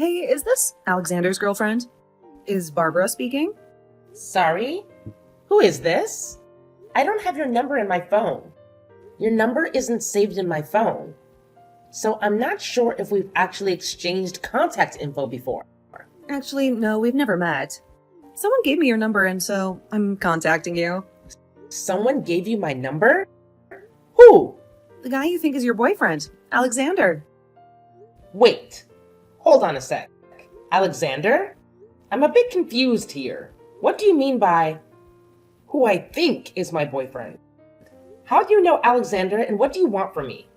Hey, is this Alexander's girlfriend? Is Barbara speaking? Sorry? Who is this? I don't have your number in my phone. Your number isn't saved in my phone. So I'm not sure if we've actually exchanged contact info before. Actually, no, we've never met. Someone gave me your number and so I'm contacting you. Someone gave you my number? Who? The guy you think is your boyfriend, Alexander. Wait. Hold on a sec. Alexander? I'm a bit confused here. What do you mean by who I think is my boyfriend? How do you know Alexander and what do you want from me?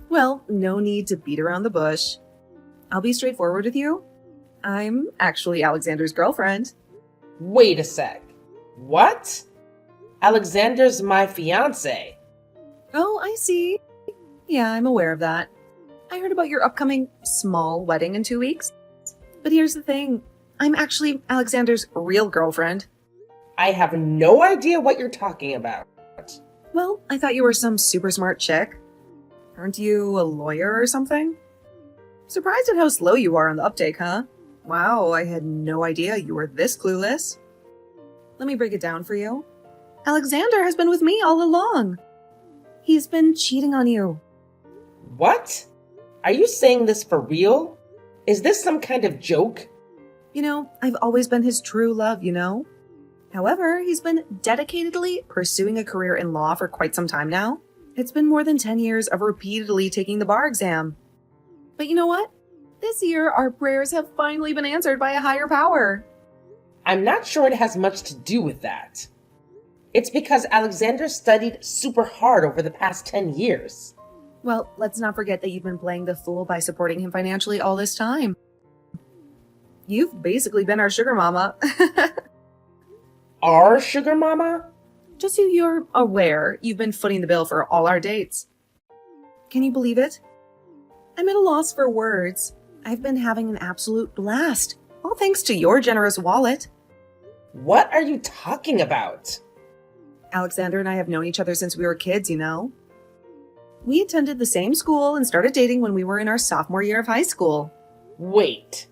Well, no need to beat around the bush. I'll be straightforward with you. I'm actually Alexander's girlfriend. Wait a sec. What? Alexander's my fiancé. Oh, I see. Yeah, I'm aware of that. I heard about your upcoming small wedding in 2 weeks. But here's the thing. I'm actually Alexander's real girlfriend. I have no idea what you're talking about. Well, I thought you were some super smart chick. Aren't you a lawyer or something? Surprised at how slow you are on the uptake, huh? Wow, I had no idea you were this clueless. Let me break it down for you. Alexander has been with me all along. He's been cheating on you. What? Are you saying this for real? Is this some kind of joke? You know, I've always been his true love, you know? However, he's been dedicatedly pursuing a career in law for quite some time now. It's been more than 10 years of repeatedly taking the bar exam. But you know what? This year, our prayers have finally been answered by a higher power. I'm not sure it has much to do with that. It's because Alexander studied super hard over the past 10 years. Well, let's not forget that you've been playing the fool by supporting him financially all this time. You've basically been our sugar mama. Our sugar mama? Just so you're aware, you've been footing the bill for all our dates. Can you believe it? I'm at a loss for words. I've been having an absolute blast, all thanks to your generous wallet. What are you talking about? Alexander and I have known each other since we were kids, you know. We attended the same school and started dating when we were in our sophomore year of high school. Wait.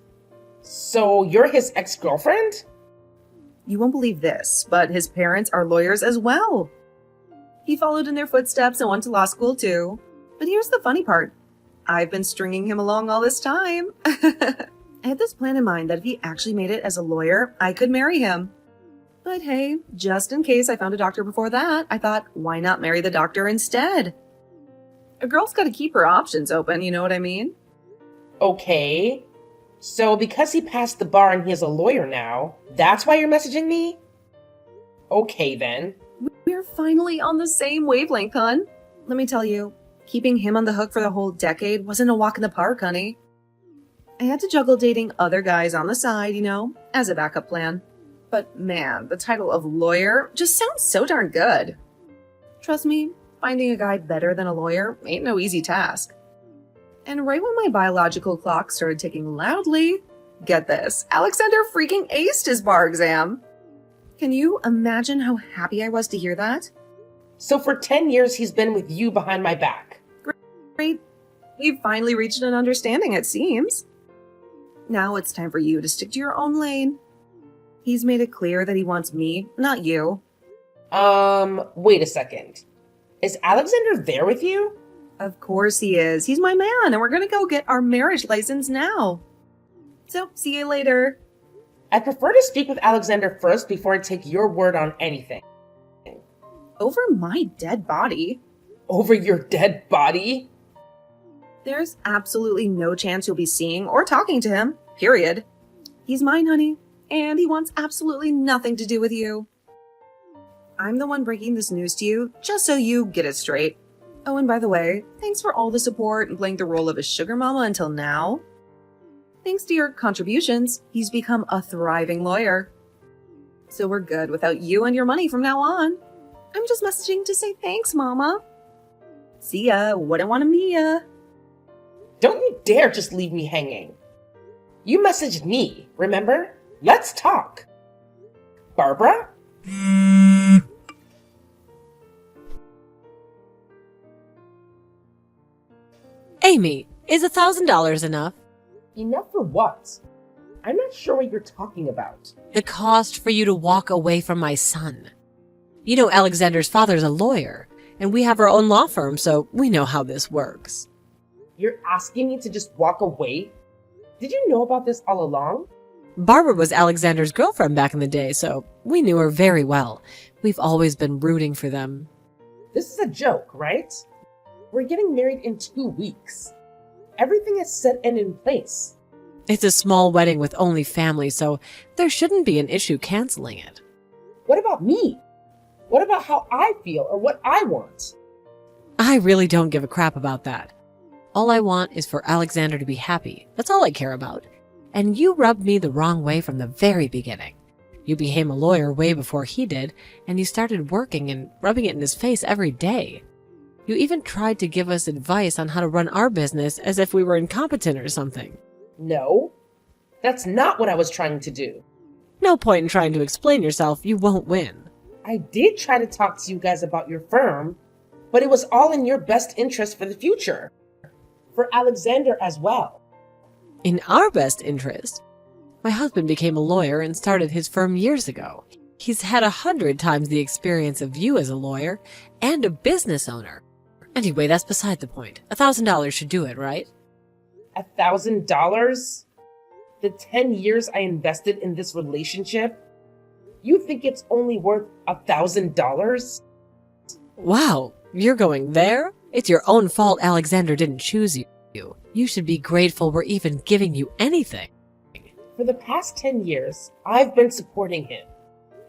So you're his ex-girlfriend? You won't believe this, but his parents are lawyers as well. He followed in their footsteps and went to law school too. But here's the funny part. I've been stringing him along all this time. I had this plan in mind that if he actually made it as a lawyer, I could marry him. But hey, just in case I found a doctor before that, I thought, why not marry the doctor instead? A girl's got to keep her options open, you know what I mean? Okay. So because he passed the bar and he is a lawyer now, that's why you're messaging me? Okay then. We're finally on the same wavelength, hun. Let me tell you, keeping him on the hook for the whole decade wasn't a walk in the park, honey. I had to juggle dating other guys on the side, you know, as a backup plan. But man, the title of lawyer just sounds so darn good. Trust me, finding a guy better than a lawyer ain't no easy task. And right when my biological clock started ticking loudly, get this, Alexander freaking aced his bar exam. Can you imagine how happy I was to hear that? So for 10 years he's been with you behind my back. Great. We've finally reached an understanding, it seems. Now it's time for you to stick to your own lane. He's made it clear that he wants me, not you. Wait a second. Is Alexander there with you? Of course he is. He's my man, and we're gonna go get our marriage license now. So, see you later. I prefer to speak with Alexander first before I take your word on anything. Over my dead body? Over your dead body? There's absolutely no chance you'll be seeing or talking to him, period. He's mine, honey, and he wants absolutely nothing to do with you. I'm the one breaking this news to you, just so you get it straight. Oh, and by the way, thanks for all the support and playing the role of a sugar mama until now. Thanks to your contributions, he's become a thriving lawyer. So we're good without you and your money from now on. I'm just messaging to say thanks, mama. See ya, wouldn't want to meet ya. Don't you dare just leave me hanging. You messaged me, remember? Let's talk. Barbara? Amy, is $1,000 enough? Enough for what? I'm not sure what you're talking about. The cost for you to walk away from my son. You know Alexander's father's a lawyer, and we have our own law firm, so we know how this works. You're asking me to just walk away? Did you know about this all along? Barbara was Alexander's girlfriend back in the day, so we knew her very well. We've always been rooting for them. This is a joke, right? We're getting married in 2 weeks. Everything is set and in place. It's a small wedding with only family, so there shouldn't be an issue canceling it. What about me? What about how I feel or what I want? I really don't give a crap about that. All I want is for Alexander to be happy. That's all I care about. And you rubbed me the wrong way from the very beginning. You became a lawyer way before he did, and you started working and rubbing it in his face every day. You even tried to give us advice on how to run our business as if we were incompetent or something. No, that's not what I was trying to do. No point in trying to explain yourself. You won't win. I did try to talk to you guys about your firm, but it was all in your best interest for the future. For Alexander as well. In our best interest. My husband became a lawyer and started his firm years ago. He's had 100 times the experience of you as a lawyer and a business owner. Anyway, that's beside the point. $1,000 should do it, right? $1,000? The 10 years I invested in this relationship? You think it's only worth $1,000? Wow, you're going there? It's your own fault Alexander didn't choose you. You should be grateful we're even giving you anything. For the past 10 years, I've been supporting him.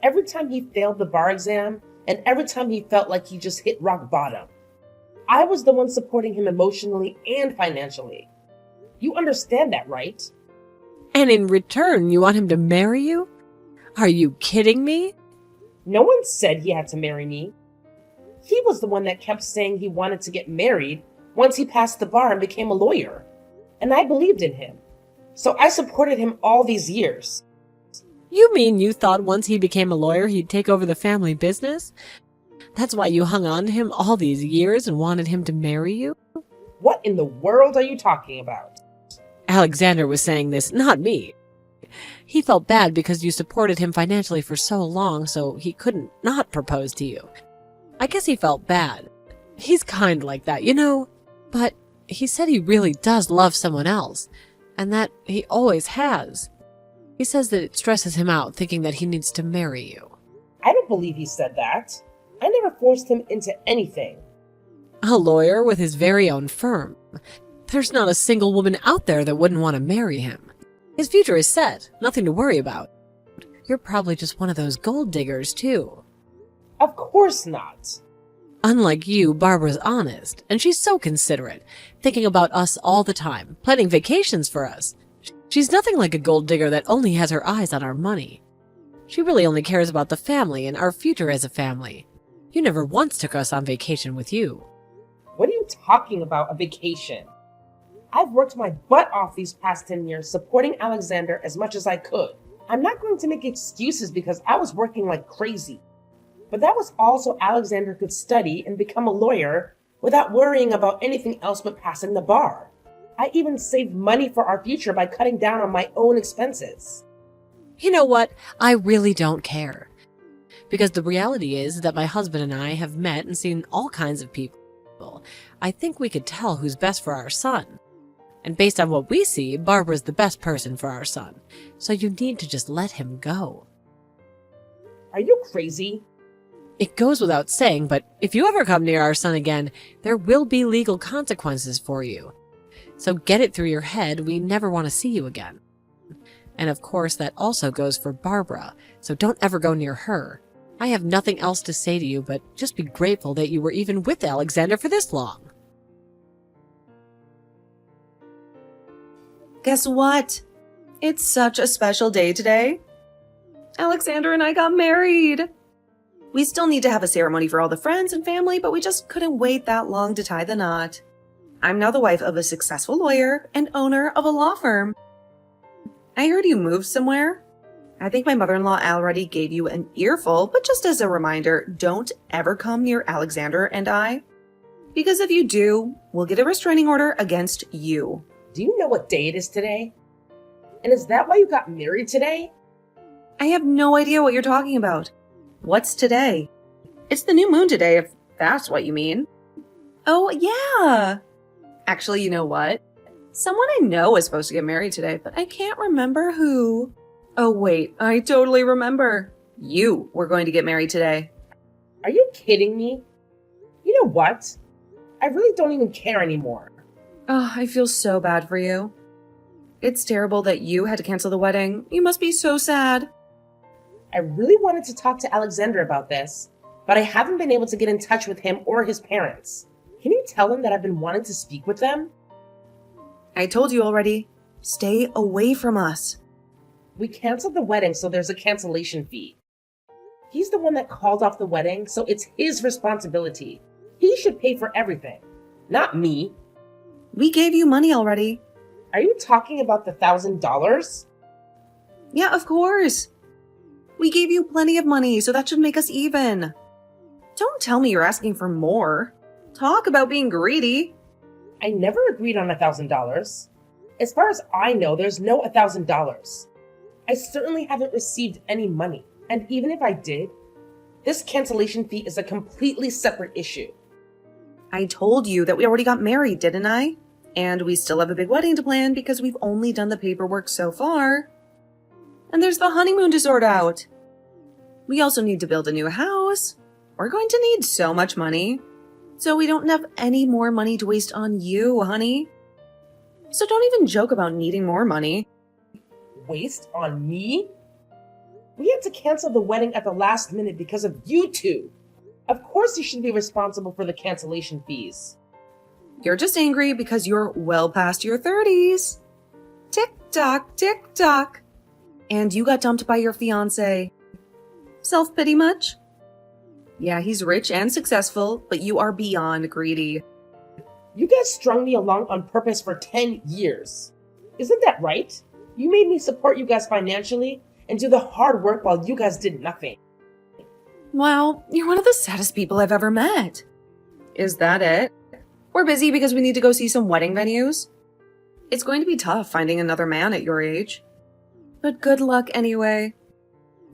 Every time he failed the bar exam, and every time he felt like he just hit rock bottom, I was the one supporting him emotionally and financially. You understand that, right? And in return, you want him to marry you? Are you kidding me? No one said he had to marry me. He was the one that kept saying he wanted to get married once he passed the bar and became a lawyer. And I believed in him. So I supported him all these years. You mean you thought once he became a lawyer he'd take over the family business? That's why you hung on to him all these years and wanted him to marry you? What in the world are you talking about? Alexander was saying this, not me. He felt bad because you supported him financially for so long, so he couldn't not propose to you. I guess he felt bad. He's kind like that, you know? But he said he really does love someone else, and that he always has. He says that it stresses him out thinking that he needs to marry you. I don't believe he said that. I never forced him into anything. A lawyer with his very own firm. There's not a single woman out there that wouldn't want to marry him. His future is set, nothing to worry about. You're probably just one of those gold diggers, too. Of course not. Unlike you, Barbara's honest, and she's so considerate, thinking about us all the time, planning vacations for us. She's nothing like a gold digger that only has her eyes on our money. She really only cares about the family and our future as a family. You never once took us on vacation with you. What are you talking about, a vacation? I've worked my butt off these past 10 years supporting Alexander as much as I could. I'm not going to make excuses because I was working like crazy. But that was all so Alexander could study and become a lawyer without worrying about anything else but passing the bar. I even saved money for our future by cutting down on my own expenses. You know what? I really don't care. Because the reality is that my husband and I have met and seen all kinds of people. I think we could tell who's best for our son. And based on what we see, Barbara's the best person for our son. So you need to just let him go. Are you crazy? It goes without saying, but if you ever come near our son again, there will be legal consequences for you. So get it through your head, we never want to see you again. And of course, that also goes for Barbara, so don't ever go near her. I have nothing else to say to you, but just be grateful that you were even with Alexander for this long. Guess what? It's such a special day today. Alexander and I got married. We still need to have a ceremony for all the friends and family, but we just couldn't wait that long to tie the knot. I'm now the wife of a successful lawyer and owner of a law firm. I heard you moved somewhere. I think my mother-in-law already gave you an earful, but just as a reminder, don't ever come near Alexander and I. Because if you do, we'll get a restraining order against you. Do you know what day it is today? And is that why you got married today? I have no idea what you're talking about. What's today? It's the new moon today, if that's what you mean. Oh, yeah. Actually, you know what? Someone I know is supposed to get married today, but I can't remember who. Oh, wait, I totally remember. You were going to get married today. Are you kidding me? You know what? I really don't even care anymore. Oh, I feel so bad for you. It's terrible that you had to cancel the wedding. You must be so sad. I really wanted to talk to Alexander about this, but I haven't been able to get in touch with him or his parents. Can you tell him that I've been wanting to speak with them? I told you already. Stay away from us. We canceled the wedding, so there's a cancellation fee. He's the one that called off the wedding, so it's his responsibility. He should pay for everything, not me. We gave you money already. Are you talking about the $1,000? Yeah, of course. We gave you plenty of money, so that should make us even. Don't tell me you're asking for more. Talk about being greedy. I never agreed on $1,000. As far as I know, there's no $1,000. I certainly haven't received any money, and even if I did, this cancellation fee is a completely separate issue. I told you that we already got married, didn't I? And we still have a big wedding to plan because we've only done the paperwork so far. And there's the honeymoon to sort out. We also need to build a new house. We're going to need so much money. So we don't have any more money to waste on you, honey. So don't even joke about needing more money. Waste on me? We had to cancel the wedding at the last minute because of you two. Of course you should be responsible for the cancellation fees. You're just angry because you're well past your 30s. Tick-tock, tick-tock. And you got dumped by your fiancé. Self-pity much? Yeah, he's rich and successful, but you are beyond greedy. You guys strung me along on purpose for 10 years. Isn't that right? You made me support you guys financially and do the hard work while you guys did nothing. Wow, you're one of the saddest people I've ever met. Is that it? We're busy because we need to go see some wedding venues. It's going to be tough finding another man at your age. But good luck anyway.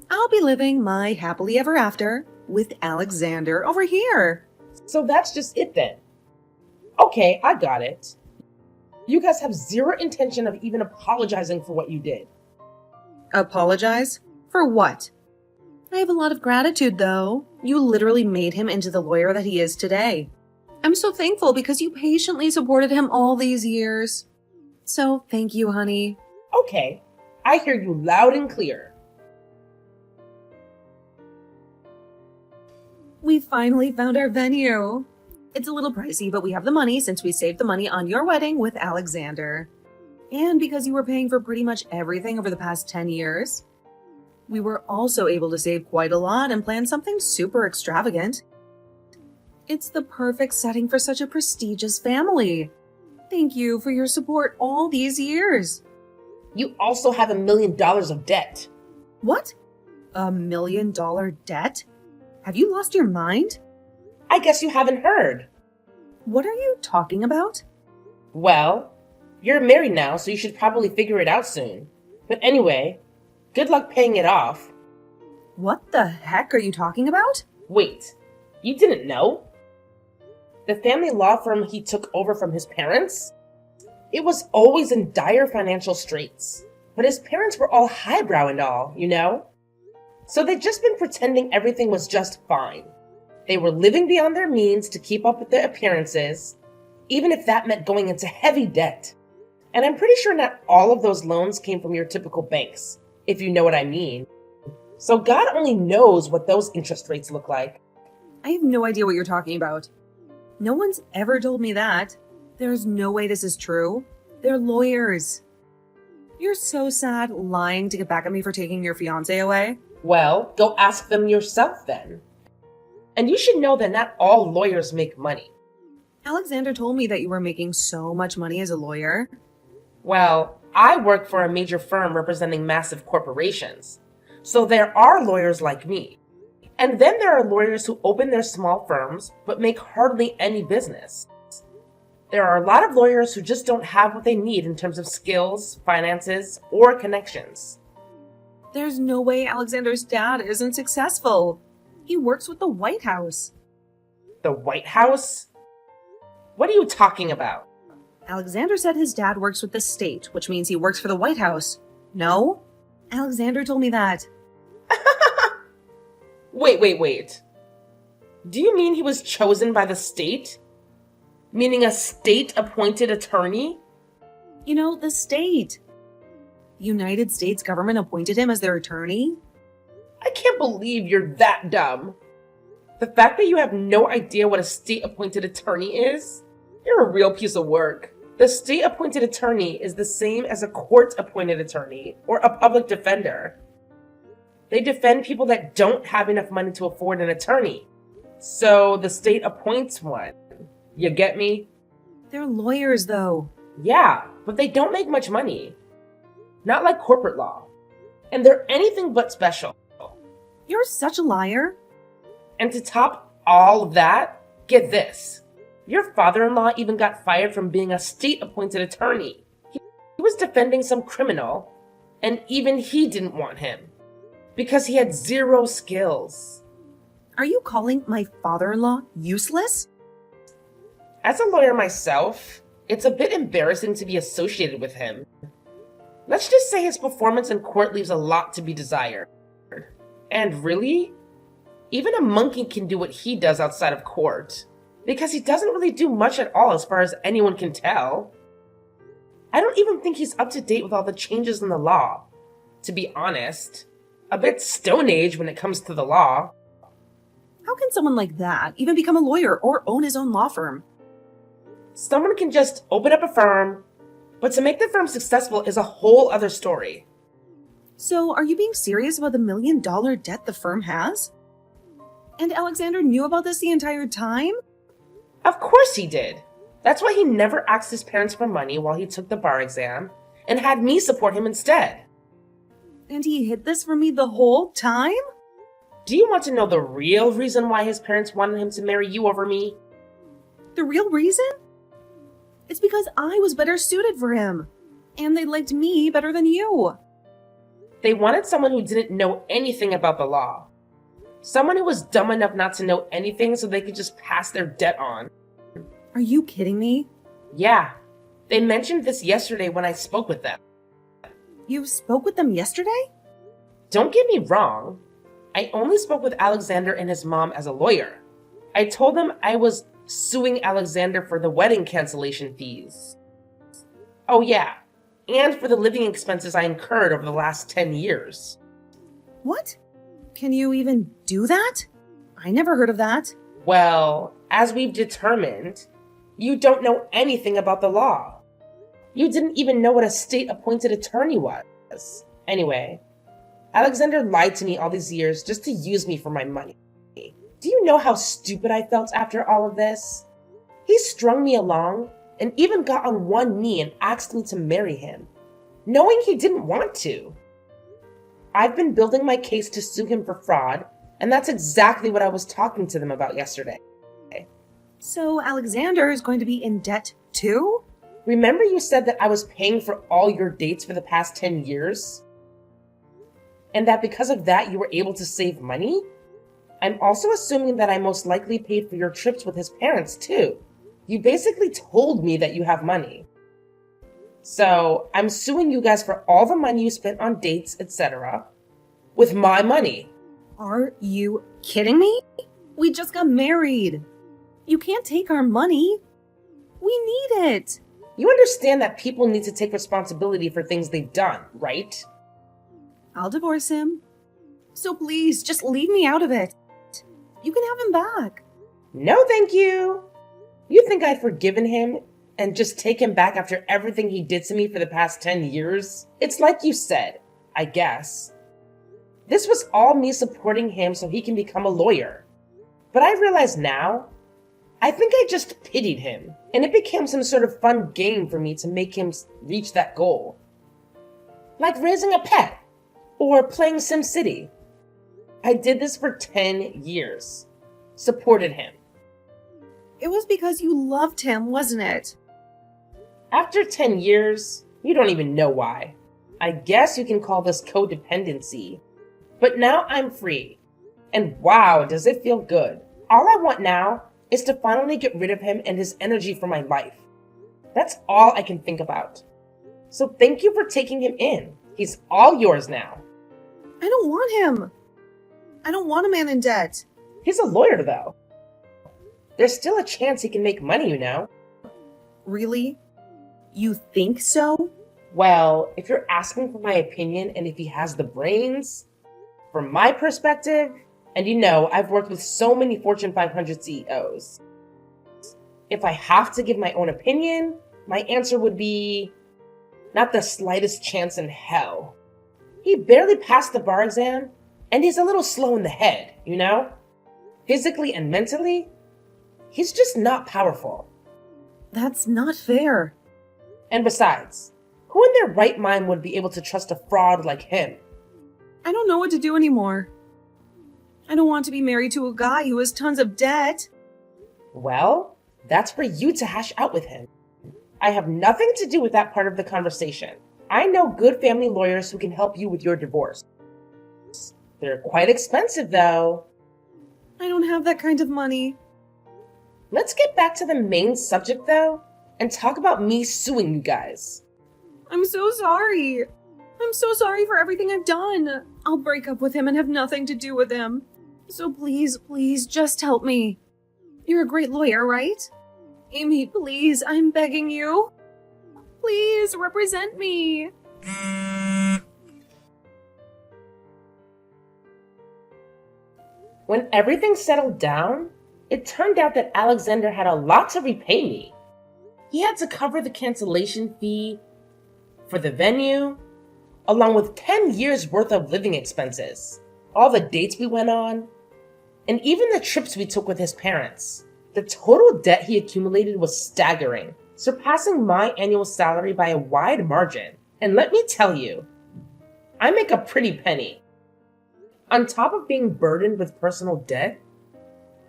I'll be living my happily ever after with Alexander over here. So that's just it then. Okay, I got it. You guys have zero intention of even apologizing for what you did. Apologize? For what? I have a lot of gratitude, though. You literally made him into the lawyer that he is today. I'm so thankful because you patiently supported him all these years. So thank you, honey. Okay, I hear you loud and clear. We finally found our venue. It's a little pricey, but we have the money since we saved the money on your wedding with Alexander. And because you were paying for pretty much everything over the past 10 years, we were also able to save quite a lot and plan something super extravagant. It's the perfect setting for such a prestigious family. Thank you for your support all these years. You also have $1 million of debt. What? $1 million debt? Have you lost your mind? I guess you haven't heard. What are you talking about? Well, you're married now, so you should probably figure it out soon. But anyway, good luck paying it off. What the heck are you talking about? Wait, you didn't know? The family law firm he took over from his parents? It was always in dire financial straits. But his parents were all highbrow and all, you know? So they'd just been pretending everything was just fine. They were living beyond their means to keep up with their appearances, even if that meant going into heavy debt. And I'm pretty sure not all of those loans came from your typical banks, if you know what I mean. So God only knows what those interest rates look like. I have no idea what you're talking about. No one's ever told me that. There's no way this is true. They're lawyers. You're so sad lying to get back at me for taking your fiancé away. Well, go ask them yourself then. And you should know that not all lawyers make money. Alexander told me that you were making so much money as a lawyer. Well, I work for a major firm representing massive corporations. So there are lawyers like me. And then there are lawyers who open their small firms but make hardly any business. There are a lot of lawyers who just don't have what they need in terms of skills, finances, or connections. There's no way Alexander's dad isn't successful. He works with the White House. The White House? What are you talking about? Alexander said his dad works with the state, which means he works for the White House. No? Alexander told me that. Wait. Do you mean he was chosen by the state? Meaning a state-appointed attorney? You know, the state. The United States government appointed him as their attorney. I can't believe you're that dumb. The fact that you have no idea what a state-appointed attorney is? You're a real piece of work. The state-appointed attorney is the same as a court-appointed attorney or a public defender. They defend people that don't have enough money to afford an attorney. So the state appoints one. You get me? They're lawyers, though. Yeah, but they don't make much money. Not like corporate law. And they're anything but special. You're such a liar. And to top all of that, get this. Your father-in-law even got fired from being a state-appointed attorney. He was defending some criminal, and even he didn't want him. Because he had zero skills. Are you calling my father-in-law useless? As a lawyer myself, it's a bit embarrassing to be associated with him. Let's just say his performance in court leaves a lot to be desired. And really, even a monkey can do what he does outside of court, because he doesn't really do much at all as far as anyone can tell. I don't even think he's up to date with all the changes in the law, to be honest. A bit Stone Age when it comes to the law. How can someone like that even become a lawyer or own his own law firm? Someone can just open up a firm, but to make the firm successful is a whole other story. So, are you being serious about the $1 million debt the firm has? And Alexander knew about this the entire time? Of course he did. That's why he never asked his parents for money while he took the bar exam, and had me support him instead. And he hid this from me the whole time? Do you want to know the real reason why his parents wanted him to marry you over me? The real reason? It's because I was better suited for him. And they liked me better than you. They wanted someone who didn't know anything about the law. Someone who was dumb enough not to know anything so they could just pass their debt on. Are you kidding me? Yeah. They mentioned this yesterday when I spoke with them. You spoke with them yesterday? Don't get me wrong. I only spoke with Alexander and his mom as a lawyer. I told them I was suing Alexander for the wedding cancellation fees. Oh yeah, and for the living expenses I incurred over the last 10 years. What? Can you even do that? I never heard of that. Well, as we've determined, you don't know anything about the law. You didn't even know what a state-appointed attorney was. Anyway, Alexander lied to me all these years just to use me for my money. Do you know how stupid I felt after all of this? He strung me along and even got on one knee and asked me to marry him, knowing he didn't want to. I've been building my case to sue him for fraud, and that's exactly what I was talking to them about yesterday. So Alexander is going to be in debt too? Remember you said that I was paying for all your dates for the past 10 years? And that because of that you were able to save money? I'm also assuming that I most likely paid for your trips with his parents too. You basically told me that you have money. So I'm suing you guys for all the money you spent on dates, etc. with my money. Are you kidding me? We just got married. You can't take our money. We need it. You understand that people need to take responsibility for things they've done, right? I'll divorce him. So please, just leave me out of it. You can have him back. No, thank you. You think I've forgiven him and just take him back after everything he did to me for the past 10 years? It's like you said, I guess. This was all me supporting him so he can become a lawyer. But I realize now, I think I just pitied him, and it became some sort of fun game for me to make him reach that goal. Like raising a pet, or playing SimCity. I did this for 10 years. Supported him. It was because you loved him, wasn't it? After 10 years, you don't even know why. I guess you can call this codependency. But now I'm free. And wow, does it feel good. All I want now is to finally get rid of him and his energy from my life. That's all I can think about. So thank you for taking him in. He's all yours now. I don't want him. I don't want a man in debt. He's a lawyer, though. There's still a chance he can make money, you know. Really? You think so? Well, if you're asking for my opinion and if he has the brains, from my perspective, and you know, I've worked with so many Fortune 500 CEOs. If I have to give my own opinion, my answer would be not the slightest chance in hell. He barely passed the bar exam, and he's a little slow in the head, you know? Physically and mentally, he's just not powerful. That's not fair. And besides, who in their right mind would be able to trust a fraud like him? I don't know what to do anymore. I don't want to be married to a guy who has tons of debt. Well, that's for you to hash out with him. I have nothing to do with that part of the conversation. I know good family lawyers who can help you with your divorce. They're quite expensive, though. I don't have that kind of money. Let's get back to the main subject, though, and talk about me suing you guys. I'm so sorry. I'm so sorry for everything I've done. I'll break up with him and have nothing to do with him. So please, please, just help me. You're a great lawyer, right? Amy, please, I'm begging you. Please, represent me. When everything settled down, it turned out that Alexander had a lot to repay me. He had to cover the cancellation fee for the venue, along with 10 years worth of living expenses, all the dates we went on, and even the trips we took with his parents. The total debt he accumulated was staggering, surpassing my annual salary by a wide margin. And let me tell you, I make a pretty penny. On top of being burdened with personal debt,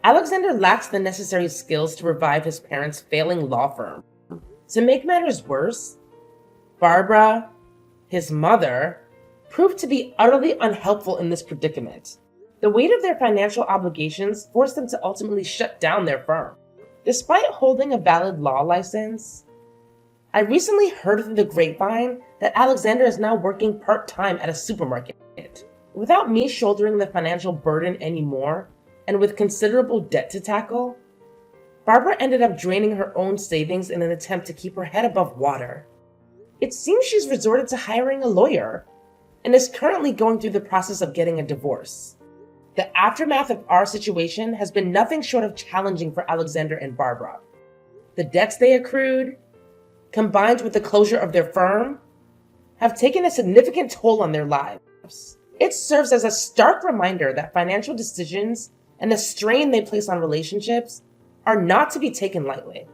Alexander lacks the necessary skills to revive his parents' failing law firm. To make matters worse, Barbara, his mother, proved to be utterly unhelpful in this predicament. The weight of their financial obligations forced them to ultimately shut down their firm. Despite holding a valid law license, I recently heard through the grapevine that Alexander is now working part-time at a supermarket. Without me shouldering the financial burden anymore, and with considerable debt to tackle, Barbara ended up draining her own savings in an attempt to keep her head above water. It seems she's resorted to hiring a lawyer, and is currently going through the process of getting a divorce. The aftermath of our situation has been nothing short of challenging for Alexander and Barbara. The debts they accrued, combined with the closure of their firm, have taken a significant toll on their lives. It serves as a stark reminder that financial decisions and the strain they place on relationships are not to be taken lightly.